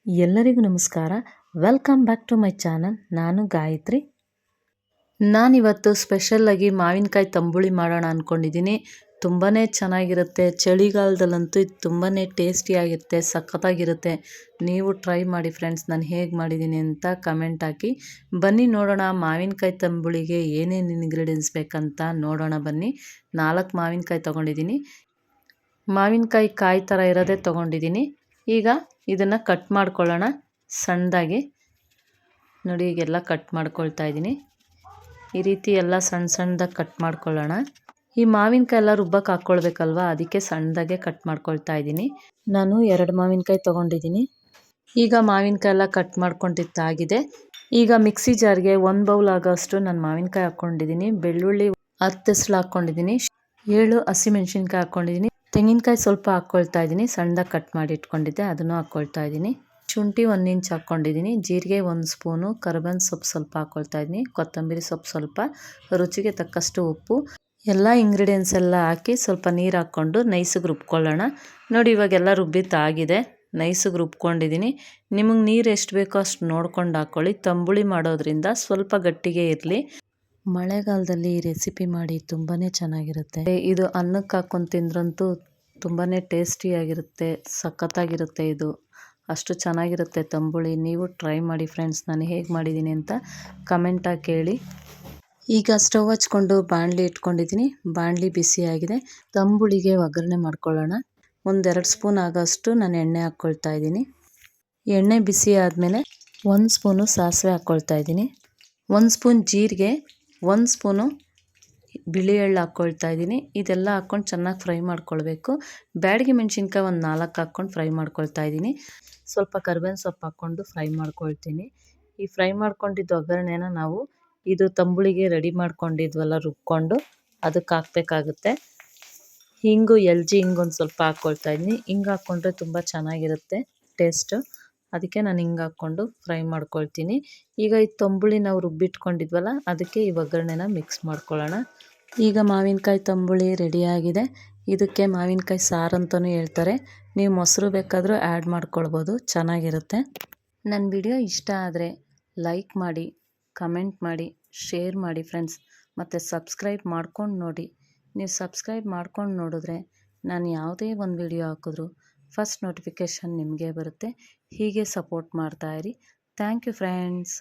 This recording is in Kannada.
ಎಲ್ಲರಿಗೂ ನಮಸ್ಕಾರ. Welcome back to my channel. ನಾನು ಗಾಯತ್ರಿ. ನಾನಿವತ್ತು ಸ್ಪೆಷಲ್ಲಾಗಿ ಮಾವಿನಕಾಯಿ ತಂಬುಳಿ ಮಾಡೋಣ ಅಂದ್ಕೊಂಡಿದ್ದೀನಿ. ತುಂಬಾ ಚೆನ್ನಾಗಿರುತ್ತೆ. ಚಳಿಗಾಲದಲ್ಲಂತೂ ಇದು ತುಂಬಾ ಟೇಸ್ಟಿಯಾಗಿರುತ್ತೆ, ಸಖತ್ತಾಗಿರುತ್ತೆ. ನೀವು ಟ್ರೈ ಮಾಡಿ ಫ್ರೆಂಡ್ಸ್. ನಾನು ಹೇಗೆ ಮಾಡಿದ್ದೀನಿ ಅಂತ ಕಮೆಂಟ್ ಹಾಕಿ. ಬನ್ನಿ ನೋಡೋಣ ಮಾವಿನಕಾಯಿ ತಂಬುಳಿಗೆ ಏನೇನು ಇಂಗ್ರೀಡಿಯೆಂಟ್ಸ್ ಬೇಕಂತ ನೋಡೋಣ ಬನ್ನಿ. 4 ಮಾವಿನಕಾಯಿ ತೊಗೊಂಡಿದ್ದೀನಿ. ಮಾವಿನಕಾಯಿ ಕಾಯಿ ಥರ ಇರೋದೇ ತೊಗೊಂಡಿದ್ದೀನಿ. ಈಗ ಇದನ್ನು ಕಟ್ ಮಾಡ್ಕೊಳ್ಳೋಣ ಸಣ್ಣದಾಗಿ. ನೋಡಿ ಈಗೆಲ್ಲ ಕಟ್ ಮಾಡ್ಕೊಳ್ತಾ ಇದ್ದೀನಿ. ಈ ರೀತಿ ಎಲ್ಲ ಸಣ್ಣದಾಗಿ ಕಟ್ ಮಾಡ್ಕೊಳ್ಳೋಣ. ಈ ಮಾವಿನಕಾಯಿ ಎಲ್ಲ ರುಬ್ಬಕ್ಕೆ ಹಾಕ್ಕೊಳ್ಬೇಕಲ್ವ, ಅದಕ್ಕೆ ಸಣ್ಣದಾಗೆ ಕಟ್ ಮಾಡ್ಕೊಳ್ತಾ ಇದ್ದೀನಿ. ನಾನು 2 ಮಾವಿನಕಾಯಿ ತೊಗೊಂಡಿದ್ದೀನಿ. ಈಗ ಮಾವಿನಕಾಯಿ ಎಲ್ಲ ಕಟ್ ಮಾಡ್ಕೊಂಡಿದ್ದಾಗಿದೆ. ಈಗ ಮಿಕ್ಸಿ ಜಾರ್ಗೆ 1 ಬೌಲ್ ಆಗೋಷ್ಟು ನಾನು ಮಾವಿನಕಾಯಿ ಹಾಕ್ಕೊಂಡಿದ್ದೀನಿ. ಬೆಳ್ಳುಳ್ಳಿ 10 ಎಸಳು ಹಾಕ್ಕೊಂಡಿದ್ದೀನಿ. 7 ಹಸಿಮೆಣ್ಸಿನ್ಕಾಯಿ ಹಾಕ್ಕೊಂಡಿದ್ದೀನಿ. ತೆಂಗಿನಕಾಯಿ ಸ್ವಲ್ಪ ಹಾಕ್ಕೊಳ್ತಾ ಇದ್ದೀನಿ. ಸಣ್ಣದಾಗಿ ಕಟ್ ಮಾಡಿ ಇಟ್ಕೊಂಡಿದ್ದೆ, ಅದನ್ನು ಹಾಕ್ಕೊಳ್ತಾ ಇದ್ದೀನಿ. ಶುಂಠಿ 1 ಇಂಚ್ ಹಾಕ್ಕೊಂಡಿದ್ದೀನಿ. ಜೀರಿಗೆ 1 ಸ್ಪೂನು, ಕರಿಬೇವಿನ ಸೊಪ್ಪು ಸ್ವಲ್ಪ ಹಾಕ್ಕೊಳ್ತಾ ಇದ್ದೀನಿ. ಕೊತ್ತಂಬರಿ ಸೊಪ್ಪು ಸ್ವಲ್ಪ, ರುಚಿಗೆ ತಕ್ಕಷ್ಟು ಉಪ್ಪು. ಎಲ್ಲ ಇಂಗ್ರೀಡಿಯೆಂಟ್ಸ್ ಎಲ್ಲ ಹಾಕಿ ಸ್ವಲ್ಪ ನೀರು ಹಾಕ್ಕೊಂಡು ನೈಸಿಗೆ ರುಬ್ಕೊಳ್ಳೋಣ. ನೋಡಿ ಇವಾಗೆಲ್ಲ ರುಬ್ಬಿತ್ತಾಗಿದೆ. ನೈಸಿಗೆ ರುಬ್ಕೊಂಡಿದ್ದೀನಿ. ನಿಮಗೆ ನೀರು ಎಷ್ಟು ಬೇಕೋ ಅಷ್ಟು ನೋಡ್ಕೊಂಡು ಹಾಕ್ಕೊಳ್ಳಿ. ತಂಬುಳಿ ಮಾಡೋದ್ರಿಂದ ಸ್ವಲ್ಪ ಗಟ್ಟಿಗೆ ಇರಲಿ. ಮಳೆಗಾಲದಲ್ಲಿ ಈ ರೆಸಿಪಿ ಮಾಡಿ ತುಂಬಾ ಚೆನ್ನಾಗಿರುತ್ತೆ. ಇದು ಅನ್ನಕ್ಕೆ ಹಾಕ್ಕೊಂಡು ತಿಂದ್ರಂತೂ ತುಂಬಾ ಟೇಸ್ಟಿಯಾಗಿರುತ್ತೆ, ಸಖತ್ತಾಗಿರುತ್ತೆ. ಇದು ಅಷ್ಟು ಚೆನ್ನಾಗಿರುತ್ತೆ ತಂಬುಳಿ. ನೀವು ಟ್ರೈ ಮಾಡಿ ಫ್ರೆಂಡ್ಸ್. ನಾನು ಹೇಗೆ ಮಾಡಿದ್ದೀನಿ ಅಂತ ಕಮೆಂಟ್ ಹಾಕಿ ಹೇಳಿ. ಈಗ ಸ್ಟವ್ ಹಚ್ಕೊಂಡು ಬಾಣಲಿ ಇಟ್ಕೊಂಡಿದ್ದೀನಿ. ಬಾಣಲಿ ಬಿಸಿಯಾಗಿದೆ. ತಂಬುಳಿಗೆ ಒಗ್ಗರಣೆ ಮಾಡ್ಕೊಳ್ಳೋಣ. 1-2 ಸ್ಪೂನ್ ಆಗೋಷ್ಟು ನಾನು ಎಣ್ಣೆ ಹಾಕ್ಕೊಳ್ತಾ ಇದ್ದೀನಿ. ಎಣ್ಣೆ ಬಿಸಿ ಆದಮೇಲೆ 1 ಸ್ಪೂನು ಸಾಸಿವೆ ಹಾಕ್ಕೊಳ್ತಾ ಇದ್ದೀನಿ. 1 ಸ್ಪೂನ್ ಜೀರಿಗೆ, 1 ಸ್ಪೂನು ಬಿಳಿ ಎಳ್ಳು ಹಾಕ್ಕೊಳ್ತಾ ಇದ್ದೀನಿ. ಇದೆಲ್ಲ ಹಾಕ್ಕೊಂಡು ಚೆನ್ನಾಗಿ ಫ್ರೈ ಮಾಡ್ಕೊಳ್ಬೇಕು. ಬ್ಯಾಡಗಿ ಮೆಣಸಿನ್ಕಾಯಿ 4 ಹಾಕ್ಕೊಂಡು ಫ್ರೈ ಮಾಡ್ಕೊಳ್ತಾ ಇದ್ದೀನಿ. ಸ್ವಲ್ಪ ಕರಿಬೇವಿನ ಸೊಪ್ಪು ಹಾಕ್ಕೊಂಡು ಫ್ರೈ ಮಾಡ್ಕೊಳ್ತೀನಿ. ಈ ಫ್ರೈ ಮಾಡ್ಕೊಂಡಿದ್ದು ಒಗ್ಗರಣೆನ ನಾವು ಇದು ತಂಬುಳಿಗೆ ರೆಡಿ ಮಾಡ್ಕೊಂಡಿದ್ವಲ್ಲ ರುಬ್ಕೊಂಡು, ಅದಕ್ಕೆ ಹಾಕಬೇಕಾಗುತ್ತೆ. ಹಿಂಗು ಹಿಂಗೆ ಒಂದು ಸ್ವಲ್ಪ ಹಾಕ್ಕೊಳ್ತಾ ಇದ್ದೀನಿ. ಹಿಂಗೆ ಹಾಕ್ಕೊಂಡ್ರೆ ತುಂಬ ಚೆನ್ನಾಗಿರುತ್ತೆ ಟೇಸ್ಟು. ಅದಕ್ಕೆ ನಾನು ಹಿಂಗೆ ಹಾಕ್ಕೊಂಡು ಫ್ರೈ ಮಾಡ್ಕೊಳ್ತೀನಿ. ಈಗ ಈ ತಂಬುಳಿ ನಾವು ರುಬ್ಬಿಟ್ಕೊಂಡಿದ್ವಲ್ಲ, ಅದಕ್ಕೆ ಈ ಒಗ್ಗರಣೆನ ಮಿಕ್ಸ್ ಮಾಡ್ಕೊಳ್ಳೋಣ. ಈಗ ಮಾವಿನಕಾಯಿ ತಂಬುಳಿ ರೆಡಿಯಾಗಿದೆ. ಇದಕ್ಕೆ ಮಾವಿನಕಾಯಿ ಸಾರು ಅಂತಲೂ ಹೇಳ್ತಾರೆ. ನೀವು ಮೊಸರು ಬೇಕಾದರೂ ಆ್ಯಡ್ ಮಾಡ್ಕೊಳ್ಬೋದು, ಚೆನ್ನಾಗಿರುತ್ತೆ. ನನ್ನ ವಿಡಿಯೋ ಇಷ್ಟ ಆದರೆ ಲೈಕ್ ಮಾಡಿ, ಕಮೆಂಟ್ ಮಾಡಿ, ಶೇರ್ ಮಾಡಿ ಫ್ರೆಂಡ್ಸ್. ಮತ್ತು ಸಬ್ಸ್ಕ್ರೈಬ್ ಮಾಡ್ಕೊಂಡು ನೋಡಿ. ನೀವು ಸಬ್ಸ್ಕ್ರೈಬ್ ಮಾಡ್ಕೊಂಡು ನೋಡಿದ್ರೆ ನಾನು ಯಾವುದೇ ಒಂದು ವಿಡಿಯೋ ಹಾಕಿದ್ರು ಫಸ್ಟ್ ನೋಟಿಫಿಕೇಷನ್ ನಿಮಗೆ ಬರುತ್ತೆ. ಹೀಗೆ ಸಪೋರ್ಟ್ ಮಾಡ್ತಾಯಿರಿ. Thank you friends.